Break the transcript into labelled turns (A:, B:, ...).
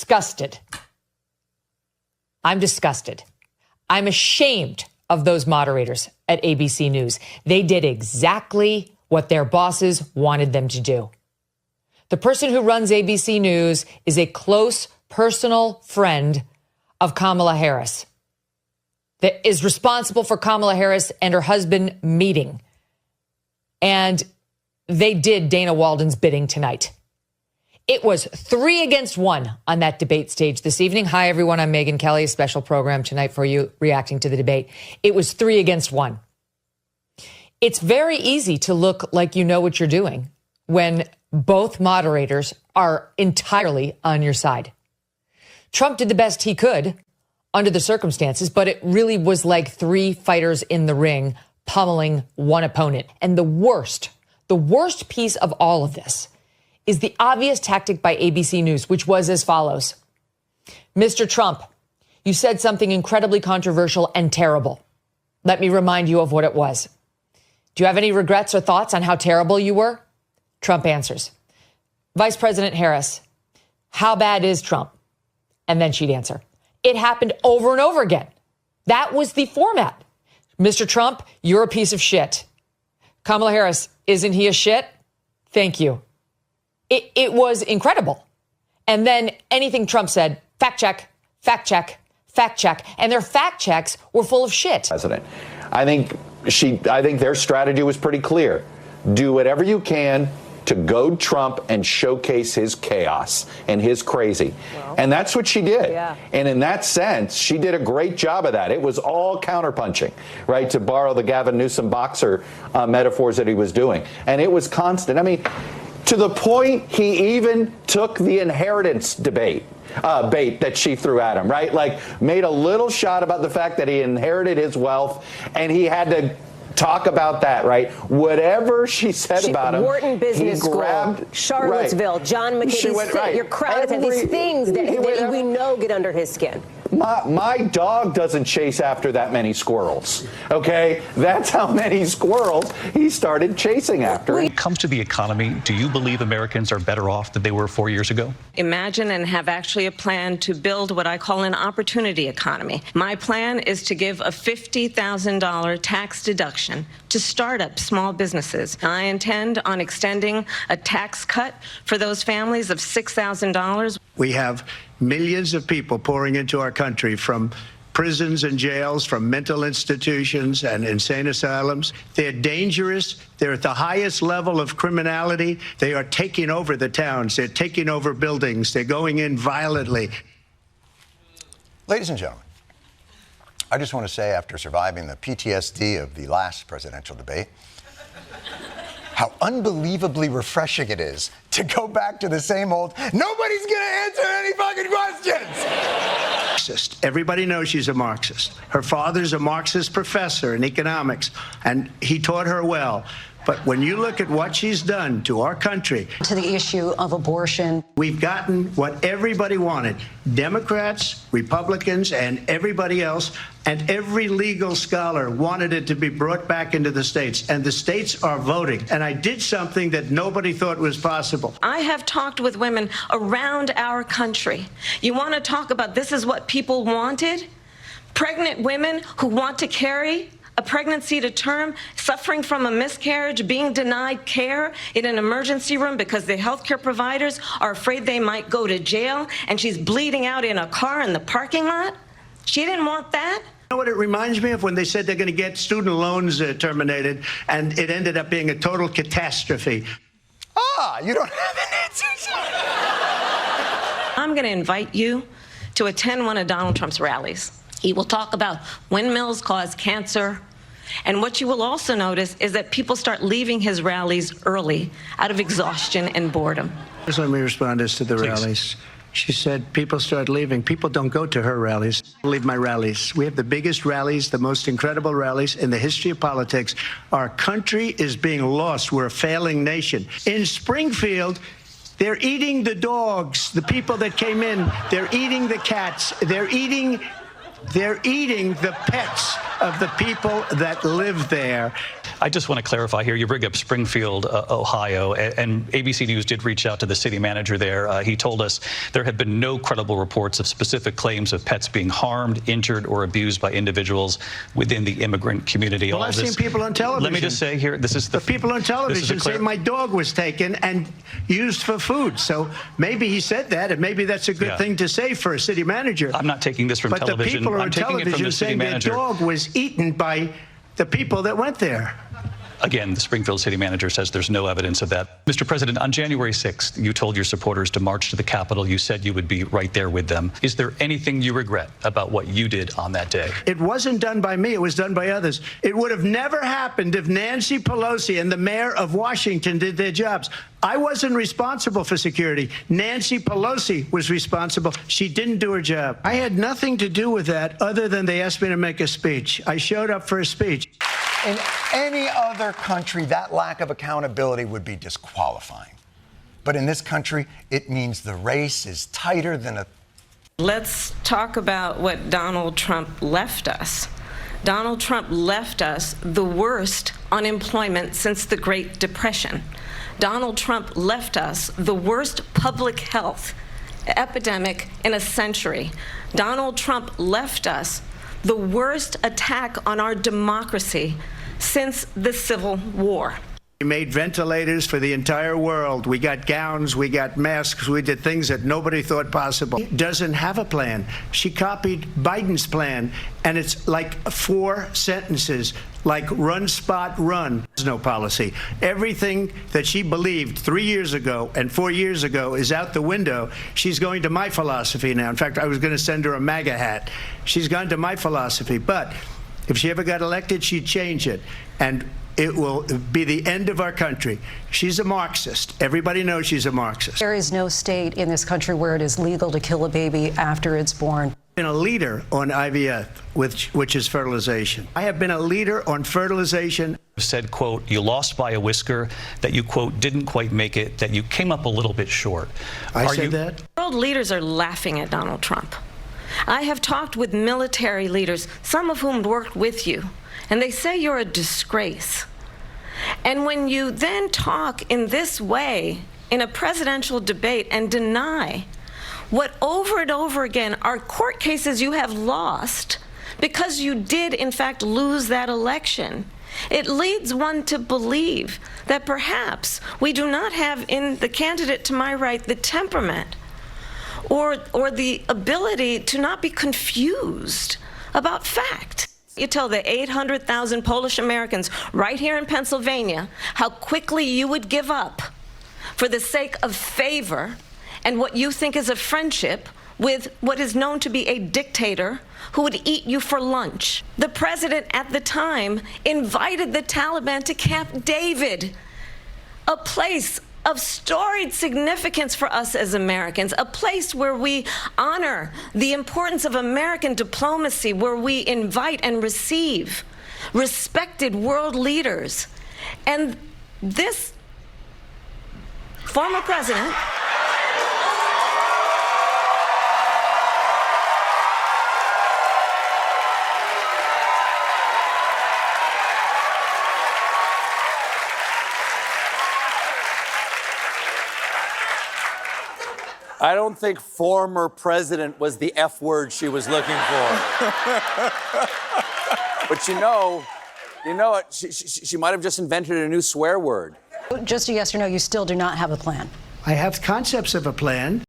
A: disgusted. I'm disgusted. I'm ashamed of those moderators at ABC News. They did exactly what their bosses wanted them to do. The person who runs ABC News is a close personal friend of Kamala Harris, that is responsible for Kamala Harris and her husband meeting. And they did Dana Walden's bidding tonight. It was 3 against 1 on that debate stage this evening. Hi, everyone. I'm Megyn Kelly, a special program tonight for you reacting to the debate. It was 3 against 1. It's very easy to look like you know what you're doing when both moderators are entirely on your side. Trump did the best he could under the circumstances, but it really was like 3 fighters in the ring pummeling one opponent. And the worst piece of all of this is the obvious tactic by ABC News, which was as follows. Mr. Trump, you said something incredibly controversial and terrible. Let me remind you of what it was. Do you have any regrets or thoughts on how terrible you were? Trump answers. Vice President Harris, how bad is Trump? And then she'd answer. It happened over and over again. That was the format. Mr. Trump, you're a piece of shit. Kamala Harris, isn't he a shit? Thank you. It was incredible. And then anything Trump said, fact check, fact check, fact check. And their fact checks were full of shit.
B: President, I think their strategy was pretty clear. Do whatever you can to goad Trump and showcase his chaos and his crazy. Well, and that's what she did. Yeah. And in that sense, she did a great job of that. It was all counterpunching, right, to borrow the Gavin Newsom boxer metaphors that he was doing. And it was constant. I mean, to the point he even took the inheritance bait that she threw at him, right? Like, made a little shot about the fact that he inherited his wealth, and he had to talk about that, right? Whatever she said about him.
C: Wharton Business School, Charlottesville, right. John McCain's right. You're crowded at these things that we know get under his skin.
B: My dog doesn't chase after that many squirrels, okay? That's how many squirrels he started chasing after.
D: When it comes to the economy, do you believe Americans are better off than they were 4 years ago?
E: Imagine and have actually a plan to build what I call an opportunity economy. My plan is to give a $50,000 tax deduction to start up small businesses. I intend on extending a tax cut for those families of $6,000.
F: We have millions of people pouring into our country from prisons and jails, from mental institutions and insane asylums. They're dangerous. They're at the highest level of criminality. They are taking over the towns. They're taking over buildings. They're going in violently.
G: Ladies and gentlemen, I just want to say, after surviving the PTSD of the last presidential debate, how unbelievably refreshing it is to go back to the same old, nobody's going to answer any fucking questions.
F: Marxist. Everybody knows she's a Marxist. Her father's a Marxist professor in economics, and he taught her well. But when you look at what she's done to our country,
H: to the issue of abortion,
F: we've gotten what everybody wanted. Democrats, Republicans, and everybody else, and every legal scholar wanted it to be brought back into the states, and the states are voting. And I did something that nobody thought was possible.
E: I have talked with women around our country. You want to talk about this is what people wanted? Pregnant women who want to carry a pregnancy to term, suffering from a miscarriage, being denied care in an emergency room because the healthcare providers are afraid they might go to jail, and she's bleeding out in a car in the parking lot. She didn't want that.
F: You know what it reminds me of? When they said they're going to get student loans terminated, and it ended up being a total catastrophe.
G: You don't have an answer.
E: I'm going to invite you to attend one of Donald Trump's rallies. He will talk about windmills cause cancer. And what you will also notice is that people start leaving his rallies early out of exhaustion and boredom.
F: Just let me respond as to the rallies. She said people start leaving. People don't go to her rallies. I leave my rallies. We have the biggest rallies, the most incredible rallies in the history of politics. Our country is being lost. We're a failing nation. In Springfield, they're eating the dogs, the people that came in. They're eating the cats. They're eating the pets. of the people that live there.
D: I just want to clarify here. You bring up Springfield, Ohio, and ABC News did reach out to the city manager there. He told us there have been no credible reports of specific claims of pets being harmed, injured, or abused by individuals within the immigrant community.
F: Well, I've seen people on television.
D: Let me just say here, this is
F: the people on television say my dog was taken and used for food. So maybe he said that, and maybe that's a good thing to say for a city manager.
D: I'm not taking this from
F: television. But the people on television saying their dog was eaten by the people that went there.
D: Again, the Springfield city manager says there's no evidence of that. Mr. President, on January 6th, you told your supporters to march to the Capitol. You said you would be right there with them. Is there anything you regret about what you did on that day?
F: It wasn't done by me. It was done by others. It would have never happened if Nancy Pelosi and the mayor of Washington did their jobs. I wasn't responsible for security. Nancy Pelosi was responsible. She didn't do her job. I had nothing to do with that other than they asked me to make a speech. I showed up for a speech.
G: In any other country, that lack of accountability would be disqualifying. But in this country, it means the race is tighter than a...
E: Let's talk about what Donald Trump left us. Donald Trump left us the worst unemployment since the Great Depression. Donald Trump left us the worst public health epidemic in a century. Donald Trump left us the worst attack on our democracy since the Civil War.
F: We made ventilators for the entire world. We got gowns, we got masks, we did things that nobody thought possible. She doesn't have a plan. She copied Biden's plan, and it's like 4 sentences, like run, spot, run. There's no policy. Everything that she believed 3 years ago and 4 years ago is out the window. She's going to my philosophy now. In fact, I was going to send her a MAGA hat. She's gone to my philosophy. But if she ever got elected, she'd change it. And it will be the end of our country. She's a Marxist. Everybody knows she's a Marxist.
H: There is no state in this country where it is legal to kill a baby after it's born.
F: I've been a leader on IVF, which is fertilization. I have been a leader on fertilization.
D: Said, quote, you lost by a whisker, that you, quote, didn't quite make it, that you came up a little bit short.
F: I said that?
E: World leaders are laughing at Donald Trump. I have talked with military leaders, some of whom worked with you, and they say you're a disgrace. And when you then talk in this way in a presidential debate and deny what over and over again are court cases you have lost because you did in fact lose that election, it leads one to believe that perhaps we do not have in the candidate to my right the temperament or the ability to not be confused about fact. You tell the 800,000 Polish Americans right here in Pennsylvania how quickly you would give up for the sake of favor and what you think is a friendship with what is known to be a dictator who would eat you for lunch. The president at the time invited the Taliban to Camp David, a place of storied significance for us as Americans, a place where we honor the importance of American diplomacy, where we invite and receive respected world leaders. And this former president
I: I don't think former president was the F word she was looking for. But you know what? She might have just invented a new swear word.
H: Just a yes or no, you still do not have a plan.
F: I have concepts of a plan.